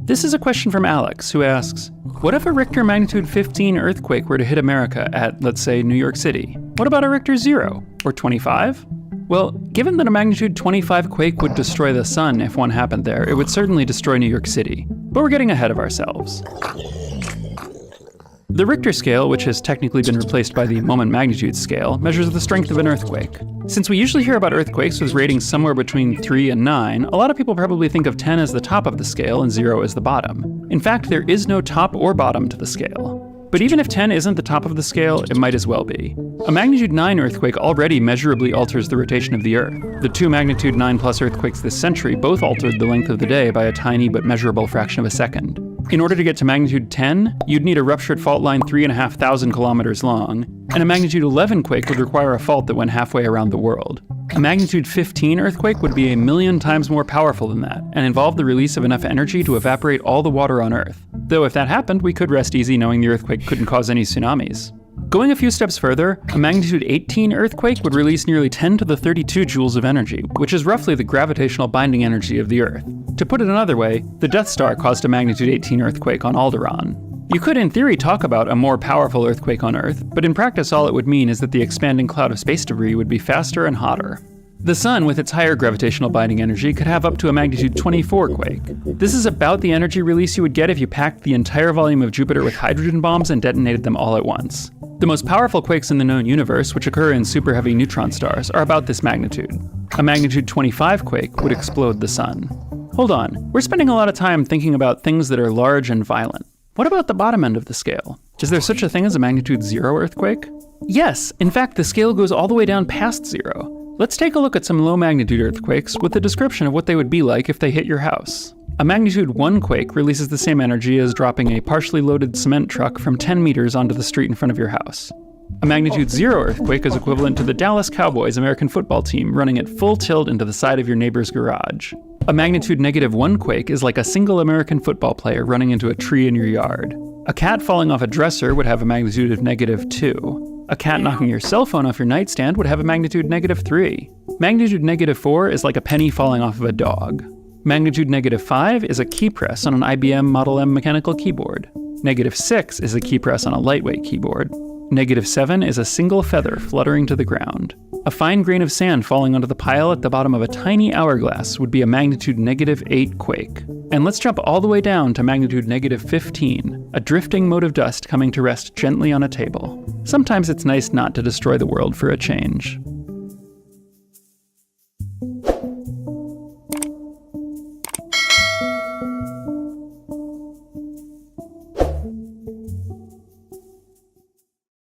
This is a question from Alex, who asks, what if a Richter magnitude 15 earthquake were to hit America at, let's say, New York City? What about a Richter 0 or 25? Well, given that a magnitude 25 quake would destroy the sun if one happened there, it would certainly destroy New York City. But we're getting ahead of ourselves. The Richter scale, which has technically been replaced by the moment magnitude scale, measures the strength of an earthquake. Since we usually hear about earthquakes with ratings somewhere between 3 and 9, a lot of people probably think of 10 as the top of the scale and 0 as the bottom. In fact, there is no top or bottom to the scale. But even if 10 isn't the top of the scale, it might as well be. A magnitude 9 earthquake already measurably alters the rotation of the Earth. The 2 magnitude 9 plus earthquakes this century both altered the length of the day by a tiny but measurable fraction of a second. In order to get to magnitude 10, you'd need a ruptured fault line 3,500 kilometers long, and a magnitude 11 quake would require a fault that went halfway around the world. A magnitude 15 earthquake would be 1,000,000 times more powerful than that, and involve the release of enough energy to evaporate all the water on Earth. Though if that happened, we could rest easy knowing the earthquake couldn't cause any tsunamis. Going a few steps further, a magnitude 18 earthquake would release nearly 10 to the 32 joules of energy, which is roughly the gravitational binding energy of the Earth. To put it another way, the Death Star caused a magnitude 18 earthquake on Alderaan. You could in theory talk about a more powerful earthquake on Earth, but in practice all it would mean is that the expanding cloud of space debris would be faster and hotter. The Sun, with its higher gravitational binding energy, could have up to a magnitude 24 quake. This is about the energy release you would get if you packed the entire volume of Jupiter with hydrogen bombs and detonated them all at once. The most powerful quakes in the known universe, which occur in superheavy neutron stars, are about this magnitude. A magnitude 25 quake would explode the Sun. Hold on, we're spending a lot of time thinking about things that are large and violent. What about the bottom end of the scale? Is there such a thing as a magnitude 0 earthquake? Yes, in fact the scale goes all the way down past 0. Let's take a look at some low magnitude earthquakes with a description of what they would be like if they hit your house. A magnitude 1 quake releases the same energy as dropping a partially loaded cement truck from 10 meters onto the street in front of your house. A magnitude 0 earthquake is equivalent to the Dallas Cowboys American football team running at full tilt into the side of your neighbor's garage. A magnitude -1 quake is like a single American football player running into a tree in your yard. A cat falling off a dresser would have a magnitude of -2. A cat knocking your cell phone off your nightstand would have a magnitude -3. Magnitude -4 is like a penny falling off of a dog. Magnitude -5 is a key press on an IBM Model M mechanical keyboard. -6 is a key press on a lightweight keyboard. -7 is a single feather fluttering to the ground. A fine grain of sand falling onto the pile at the bottom of a tiny hourglass would be a magnitude -8 quake. And let's jump all the way down to magnitude -15, a drifting mote of dust coming to rest gently on a table. Sometimes it's nice not to destroy the world for a change.